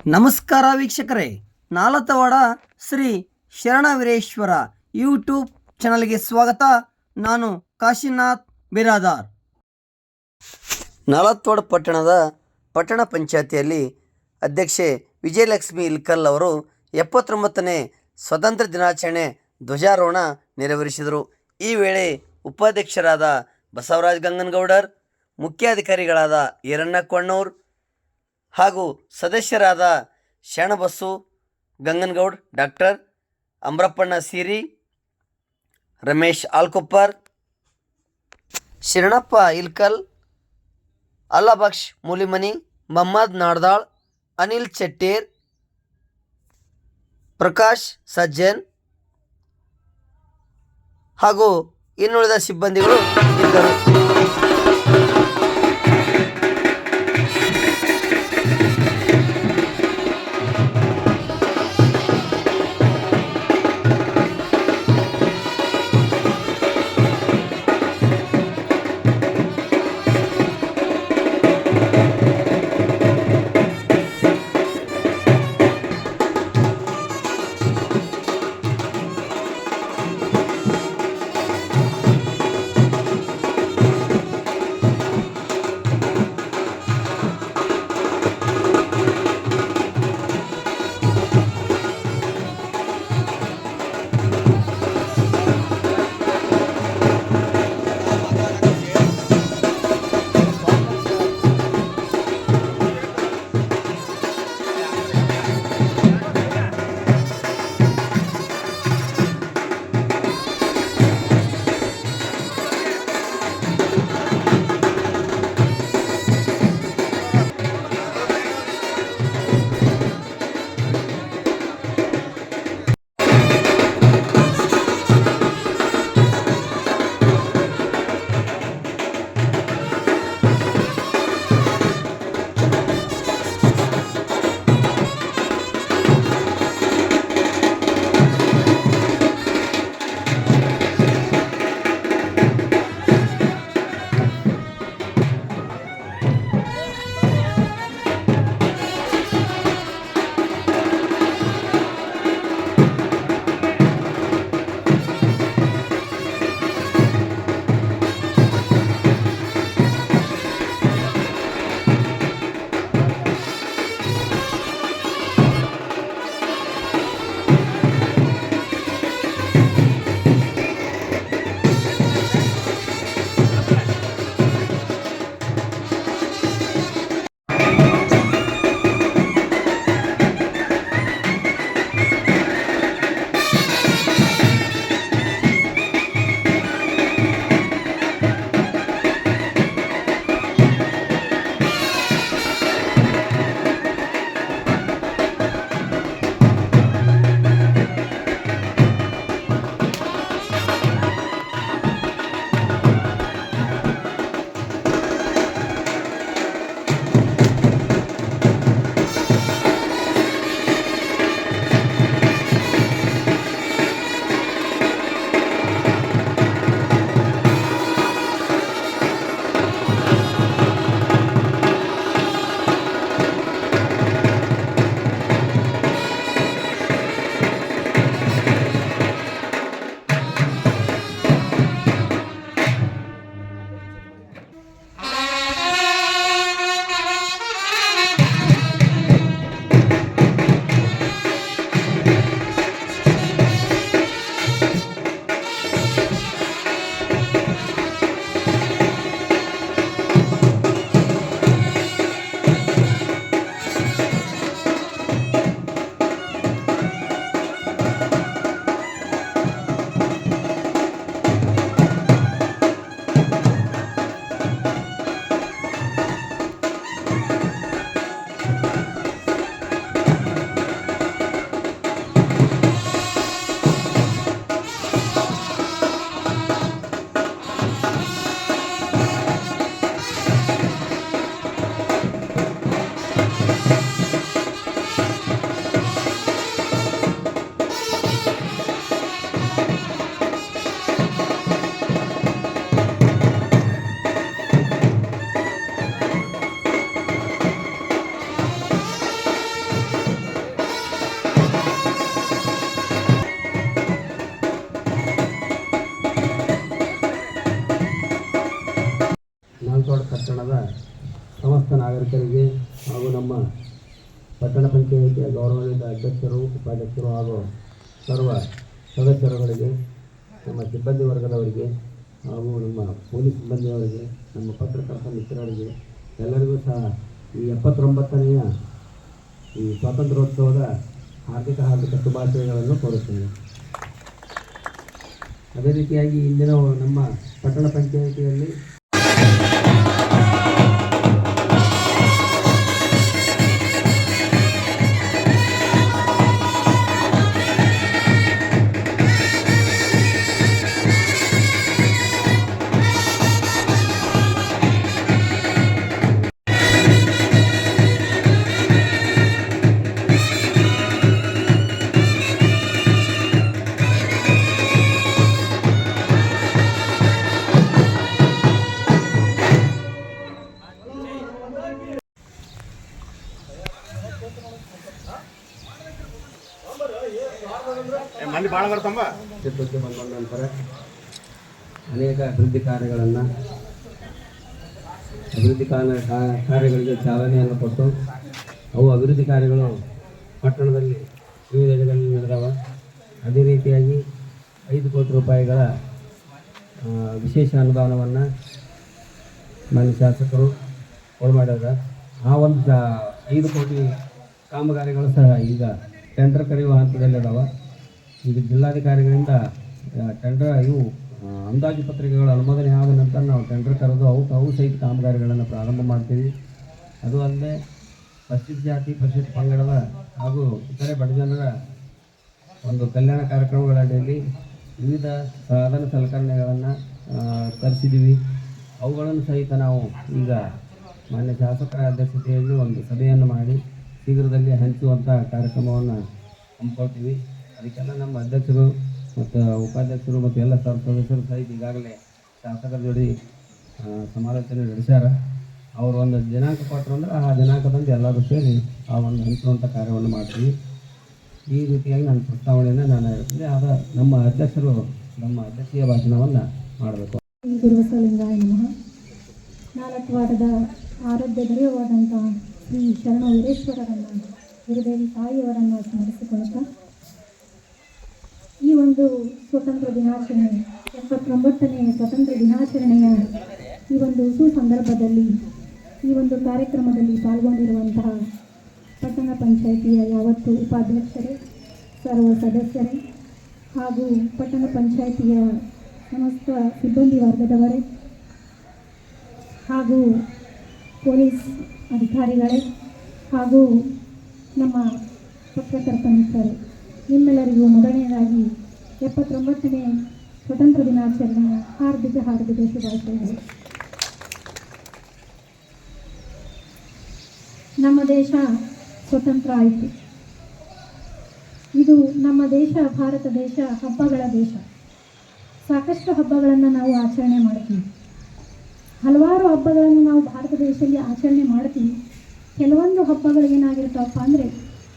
ನಮಸ್ಕಾರ ವೀಕ್ಷಕರೇ, ನಾಲತವಾಡ ಶ್ರೀ ಶರಣವೀರೇಶ್ವರ ಯೂಟ್ಯೂಬ್ ಚಾನಲ್ಗೆ ಸ್ವಾಗತ. ನಾನು ಕಾಶಿನಾಥ್ ಬಿರಾದಾರ್. ನಾಲತವಾಡ ಪಟ್ಟಣದ ಪಟ್ಟಣ ಪಂಚಾಯತಿಯಲ್ಲಿ ಅಧ್ಯಕ್ಷೆ ವಿಜಯಲಕ್ಷ್ಮಿ ಇಲ್ಕಲ್ ಅವರು 79ನೇ ಸ್ವಾತಂತ್ರ್ಯ ದಿನಾಚರಣೆ ಧ್ವಜಾರೋಹಣ ನೆರವೇರಿಸಿದರು. ಈ ವೇಳೆ ಉಪಾಧ್ಯಕ್ಷರಾದ ಬಸವರಾಜ್ ಗಂಗನಗೌಡರ್, ಮುಖ್ಯಾಧಿಕಾರಿಗಳಾದ ಈರಣ್ಣ ಕೊಣ್ಣೂರ್ ಹಾಗೂ ಸದಸ್ಯರಾದ ಶರಣಬಸು ಗಂಗನಗೌಡ್, ಡಾಕ್ಟರ್ ಅಮ್ರಪ್ಪಣ್ಣ ಸೀರಿ, ರಮೇಶ್ ಆಲ್ಕೊಪ್ಪರ್, ಶರಣಪ್ಪ ಇಲ್ಕಲ್, ಅಲ್ಲಾಬಕ್ಷ್ ಮೂಲಿಮನಿ, ಮಹಮ್ಮದ್ ನಾಡ್ದಾಳ್, ಅನಿಲ್ ಚೆಟ್ಟೇರ್, ಪ್ರಕಾಶ್ ಸಜ್ಜನ್ ಹಾಗೂ ಇನ್ನುಳಿದ ಸಿಬ್ಬಂದಿಗಳು ಇದ್ದರು. ಅಧ್ಯಕ್ಷರಿಗೆ ಹಾಗೂ ನಮ್ಮ ಪಟ್ಟಣ ಪಂಚಾಯಿತಿಯ ಗೌರವಾನ್ವಿತ ಅಧ್ಯಕ್ಷರು, ಉಪಾಧ್ಯಕ್ಷರು ಹಾಗೂ ಸರ್ವ ಸದಸ್ಯರುಗಳಿಗೆ, ನಮ್ಮ ಸಿಬ್ಬಂದಿ ವರ್ಗದವರಿಗೆ ಹಾಗೂ ನಮ್ಮ ಪೊಲೀಸ್ ಸಿಬ್ಬಂದಿಯವರಿಗೆ, ನಮ್ಮ ಪತ್ರಕರ್ತ ಮಿತ್ರರಿಗೆ ಎಲ್ಲರಿಗೂ ಸಹ ಈ 79ನೇ ಈ ಸ್ವಾತಂತ್ರ್ಯೋತ್ಸವದ ಹಾರ್ದಿಕ ಶುಭಾಶಯಗಳನ್ನು ಕೋರುತ್ತೇನೆ. ಅದೇ ರೀತಿಯಾಗಿ ಇಂದಿನ ನಮ್ಮ ಪಟ್ಟಣ ಪಂಚಾಯಿತಿಯಲ್ಲಿ ಚಿತ್ರಕ್ಕೆ ಬಂದ ನಂತರ ಅನೇಕ ಅಭಿವೃದ್ಧಿ ಕಾರ್ಯಗಳಿಗೆ ಚಾಲನೆಯನ್ನು ಕೊಟ್ಟು ಅವು ಅಭಿವೃದ್ಧಿ ಕಾರ್ಯಗಳು ಪಟ್ಟಣದಲ್ಲಿ ವಿವಿಧ ಕಡೆಗಳಲ್ಲಿ ನಡೆದವ. ಅದೇ ರೀತಿಯಾಗಿ 5 ಕೋಟಿ ರೂಪಾಯಿಗಳ ವಿಶೇಷ ಅನುದಾನವನ್ನು ಮಾನ್ಯ ಶಾಸಕರು ಕೊಡಮಾಡ್ಯಾರ. ಆ ಒಂದು 5 ಕೋಟಿ ಕಾಮಗಾರಿಗಳು ಸಹ ಈಗ ಟೆಂಡರ್ ಕರೆಯುವ ಹಂತದಲ್ಲಿದ್ದಾವ. ಈಗ ಜಿಲ್ಲಾಧಿಕಾರಿಗಳಿಂದ ಇವು ಅಂದಾಜು ಪತ್ರಿಕೆಗಳ ಅನುಮೋದನೆ ಆದ ನಂತರ ನಾವು ಟೆಂಡರ್ ಕರೆದು ಅವು ಸಹಿತ ಕಾಮಗಾರಿಗಳನ್ನು ಪ್ರಾರಂಭ ಮಾಡ್ತೀವಿ. ಅದು ಅಲ್ಲದೆ ಪರಿಶಿಷ್ಟ ಜಾತಿ, ಪರಿಶಿಷ್ಟ ಪಂಗಡದ ಹಾಗೂ ಇತರೆ ಬಡಜನರ ಒಂದು ಕಲ್ಯಾಣ ಕಾರ್ಯಕ್ರಮಗಳ ಅಡಿಯಲ್ಲಿ ವಿವಿಧ ಸಾಧನ ಸಲಕರಣೆಗಳನ್ನು ತರಿಸಿದ್ದೀವಿ. ಅವುಗಳನ್ನು ಸಹಿತ ನಾವು ಈಗ ಮಾನ್ಯ ಶಾಸಕರ ಅಧ್ಯಕ್ಷತೆಯಲ್ಲಿ ಒಂದು ಸಭೆಯನ್ನು ಮಾಡಿ ಶೀಘ್ರದಲ್ಲಿ ಹಂಚುವಂಥ ಕಾರ್ಯಕ್ರಮವನ್ನು ಹಮ್ಮಿಕೊಳ್ತೀವಿ. ಅದಕ್ಕೆಲ್ಲ ನಮ್ಮ ಅಧ್ಯಕ್ಷರು ಮತ್ತು ಉಪಾಧ್ಯಕ್ಷರು ಮತ್ತು ಎಲ್ಲ ಸದಸ್ಯರು ಸಹಿತ ಈಗಾಗಲೇ ಶಾಸಕರ ಜೋಡಿ ಸಮಾಲೋಚನೆ ನಡೆಸ್ಯಾರ. ಅವರು ಒಂದು ದಿನಾಂಕ ಕೊಟ್ಟರು ಅಂದರೆ ಆ ದಿನಾಂಕದಂದು ಎಲ್ಲರೂ ಸೇರಿ ಆ ಒಂದು ಹಂಚುವಂಥ ಕಾರ್ಯವನ್ನು ಮಾಡ್ತೀವಿ. ಈ ರೀತಿಯಾಗಿ ನನ್ನ ಪ್ರಸ್ತಾವನೆಯನ್ನು ನಾನು ಹೇಳ್ತೀನಿ. ಆದ ನಮ್ಮ ಅಧ್ಯಕ್ಷರು ನಮ್ಮ ಅಧ್ಯಕ್ಷೀಯ ಭಾಷಣವನ್ನು ಮಾಡಬೇಕು. ಗುರುಬಸವಲಿಂಗಾಯ ನಮಃ. 4 ವಾರದ ಆರಾಧ್ಯ ದೈವವಾದಂಥ ಶ್ರೀ ಶರಣ ವೀರೇಶ್ವರರನ್ನು, ಗುರುದೇವಿ ತಾಯಿಯವರನ್ನು ಸ್ಮರಿಸಿಕೊಳ್ಳುತ್ತಾ ಈ ಒಂದು ಸ್ವತಂತ್ರ ದಿನಾಚರಣೆ 79ನೇ ಸ್ವತಂತ್ರ ದಿನಾಚರಣೆಯ ಈ ಒಂದು ಸುಸಂದರ್ಭದಲ್ಲಿ ಈ ಒಂದು ಕಾರ್ಯಕ್ರಮದಲ್ಲಿ ಪಾಲ್ಗೊಂಡಿರುವಂತಹ ಪಟ್ಟಣ ಪಂಚಾಯಿತಿಯ ಯಾವತ್ತು ಉಪಾಧ್ಯಕ್ಷರೇ, ಸರ್ವ ಸದಸ್ಯರೇ ಹಾಗೂ ಪಟ್ಟಣ ಪಂಚಾಯಿತಿಯ ಸಮಸ್ತ ಸಿಬ್ಬಂದಿ ವರ್ಗದವರೇ ಹಾಗೂ ಪೊಲೀಸ್ ಅಧಿಕಾರಿಗಳೇ ಹಾಗೂ ನಮ್ಮ ಪತ್ರಕರ್ತ ಮಿತ್ರರೇ, ನಿಮ್ಮೆಲ್ಲರಿಗೂ ಮೊದಲನೆಯದಾಗಿ 79ನೇ ಸ್ವತಂತ್ರ ದಿನಾಚರಣೆಯ ಹಾರ್ದಿಕ ಶುಭಾಶಯಗಳು. ನಮ್ಮ ದೇಶ ಸ್ವತಂತ್ರ ಆಯಿತು. ಇದು ನಮ್ಮ ದೇಶ, ಭಾರತ ದೇಶ ಹಬ್ಬಗಳ ದೇಶ. ಸಾಕಷ್ಟು ಹಬ್ಬಗಳನ್ನು ನಾವು ಆಚರಣೆ ಮಾಡ್ತೀವಿ. ಹಲವಾರು ಹಬ್ಬಗಳನ್ನು ನಾವು ಭಾರತ ದೇಶದಲ್ಲಿ ಆಚರಣೆ ಮಾಡ್ತೀವಿ. ಕೆಲವೊಂದು ಹಬ್ಬಗಳು ಏನಾಗಿರ್ತಾವಪ್ಪ ಅಂದರೆ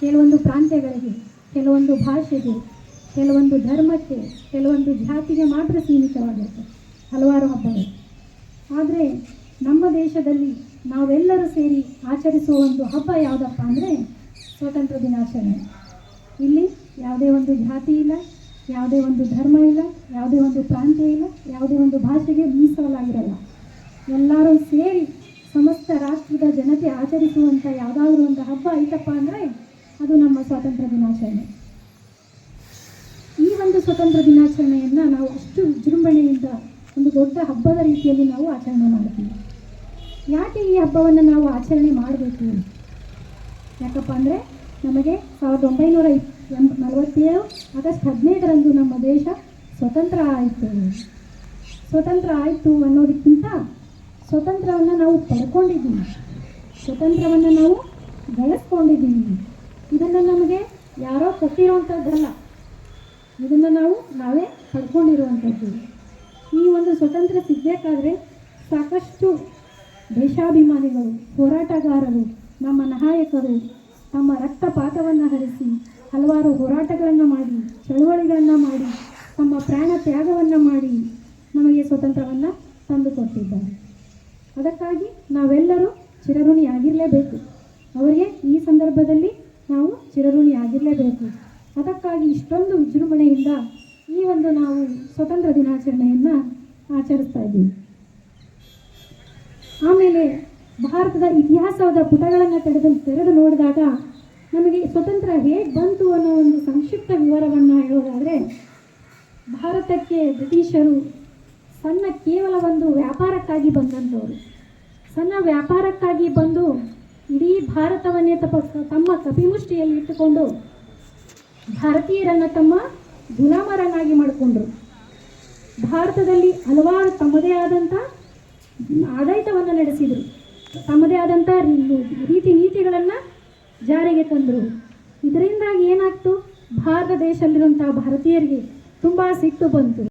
ಕೆಲವೊಂದು ಪ್ರಾಂತ್ಯಗಳಿಗೆ, ಕೆಲವೊಂದು ಭಾಷೆಗೆ, ಕೆಲವೊಂದು ಧರ್ಮಕ್ಕೆ, ಕೆಲವೊಂದು ಜಾತಿಗೆ ಮಾತ್ರ ಸೀಮಿತವಾಗಿರ್ತವೆ ಹಲವಾರು ಹಬ್ಬಗಳು. ಆದರೆ ನಮ್ಮ ದೇಶದಲ್ಲಿ ನಾವೆಲ್ಲರೂ ಸೇರಿ ಆಚರಿಸುವ ಒಂದು ಹಬ್ಬ ಯಾವುದಪ್ಪ ಅಂದರೆ ಸ್ವತಂತ್ರ ದಿನಾಚರಣೆ. ಇಲ್ಲಿ ಯಾವುದೇ ಒಂದು ಜಾತಿ ಇಲ್ಲ, ಯಾವುದೇ ಒಂದು ಧರ್ಮ ಇಲ್ಲ, ಯಾವುದೇ ಒಂದು ಪ್ರಾಂತ್ಯ ಇಲ್ಲ, ಯಾವುದೇ ಒಂದು ಭಾಷೆಗೆ ಮೀಸಲಾಗಿರಲ್ಲ. ಎಲ್ಲರೂ ಸೇರಿ ಸಮಸ್ತ ರಾಷ್ಟ್ರದ ಜನತೆ ಆಚರಿಸುವಂಥ ಯಾವುದಾದ್ರೂ ಒಂದು ಹಬ್ಬ ಐತಪ್ಪ ಅಂದರೆ ಅದು ನಮ್ಮ ಸ್ವಾತಂತ್ರ್ಯ ದಿನಾಚರಣೆ. ಈ ಒಂದು ಸ್ವತಂತ್ರ ದಿನಾಚರಣೆಯನ್ನು ನಾವು ಅಷ್ಟು ವಿಜೃಂಭಣೆಯಿಂದ ಒಂದು ದೊಡ್ಡ ಹಬ್ಬದ ರೀತಿಯಲ್ಲಿ ನಾವು ಆಚರಣೆ ಮಾಡ್ತೀವಿ. ಯಾಕೆ ಈ ಹಬ್ಬವನ್ನು ನಾವು ಆಚರಣೆ ಮಾಡಬೇಕು? ಯಾಕಪ್ಪ ಅಂದರೆ ನಮಗೆ 1947 ಆಗಸ್ಟ್ 15ರಂದು ನಮ್ಮ ದೇಶ ಸ್ವತಂತ್ರ ಆಯಿತು. ಸ್ವತಂತ್ರ ಆಯಿತು ಅನ್ನೋದಕ್ಕಿಂತ ಸ್ವತಂತ್ರವನ್ನು ನಾವು ಪಡ್ಕೊಂಡಿದ್ದೀವಿ, ಸ್ವತಂತ್ರವನ್ನು ನಾವು ಗಳಿಸ್ಕೊಂಡಿದ್ದೀವಿ. ಇದನ್ನು ನಮಗೆ ಯಾರೋ ಕೊಟ್ಟಿರುವಂಥದ್ದಲ್ಲ, ಇದನ್ನು ನಾವೇ ಪಡ್ಕೊಂಡಿರುವಂಥದ್ದು. ಈ ಒಂದು ಸ್ವತಂತ್ರ ಸಿಗಬೇಕಾದ್ರೆ ಸಾಕಷ್ಟು ದೇಶಾಭಿಮಾನಿಗಳು, ಹೋರಾಟಗಾರರು, ನಮ್ಮ ನಾಯಕರು ತಮ್ಮ ರಕ್ತಪಾತವನ್ನು ಹರಿಸಿ ಹಲವಾರು ಹೋರಾಟಗಳನ್ನು ಮಾಡಿ, ಚಳುವಳಿಗಳನ್ನು ಮಾಡಿ, ತಮ್ಮ ಪ್ರಾಣ ತ್ಯಾಗವನ್ನು ಮಾಡಿ ನಮಗೆ ಸ್ವತಂತ್ರವನ್ನು ತಂದುಕೊಟ್ಟಿದ್ದಾರೆ. ಅದಕ್ಕಾಗಿ ನಾವೆಲ್ಲರೂ ಚಿರಋಣಿಯಾಗಿರಲೇಬೇಕು. ಅವರಿಗೆ ಈ ಸಂದರ್ಭದಲ್ಲಿ ನಾವು ಚಿರಋಣಿಯಾಗಿರಲೇಬೇಕು. ಅದಕ್ಕಾಗಿ ಇಷ್ಟೊಂದು ವಿಜೃಂಭಣೆಯಿಂದ ಈ ಒಂದು ನಾವು ಸ್ವತಂತ್ರ ದಿನಾಚರಣೆಯನ್ನು ಆಚರಿಸ್ತಾ ಇದ್ದೀವಿ. ಆಮೇಲೆ ಭಾರತದ ಇತಿಹಾಸದ ಪುಟಗಳನ್ನು ತೆರೆದು ನೋಡಿದಾಗ ನಮಗೆ ಸ್ವತಂತ್ರ ಹೇಗೆ ಬಂತು ಅನ್ನೋ ಒಂದು ಸಂಕ್ಷಿಪ್ತ ವಿವರವನ್ನು ಹೇಳೋದಾದರೆ, ಭಾರತಕ್ಕೆ ಬ್ರಿಟಿಷರು ಕೇವಲ ಒಂದು ವ್ಯಾಪಾರಕ್ಕಾಗಿ ಬಂದಂಥವರು. ಸಣ್ಣ ವ್ಯಾಪಾರಕ್ಕಾಗಿ ಬಂದು ಇಡೀ ಭಾರತವನ್ನೇ ತಮ್ಮ ಕಪಿಮುಷ್ಟಿಯಲ್ಲಿ ಇಟ್ಟುಕೊಂಡು ಭಾರತೀಯರನ್ನು ತಮ್ಮ ಗುಲಾಮರನ್ನಾಗಿ ಮಾಡಿಕೊಂಡ್ರು. ಭಾರತದಲ್ಲಿ ಹಲವಾರು ತಮ್ಮದೇ ಆದಂಥ ಆಡಳಿತವನ್ನು ನಡೆಸಿದರು. ತಮ್ಮದೇ ಆದಂಥ ರೀತಿ ನೀತಿಗಳನ್ನು ಜಾರಿಗೆ ತಂದರು. ಇದರಿಂದಾಗಿ ಏನಾಗ್ತು, ಭಾರತ ದೇಶದಲ್ಲಿರುವಂಥ ಭಾರತೀಯರಿಗೆ ತುಂಬ ಸಿಟ್ಟು ಬಂತು.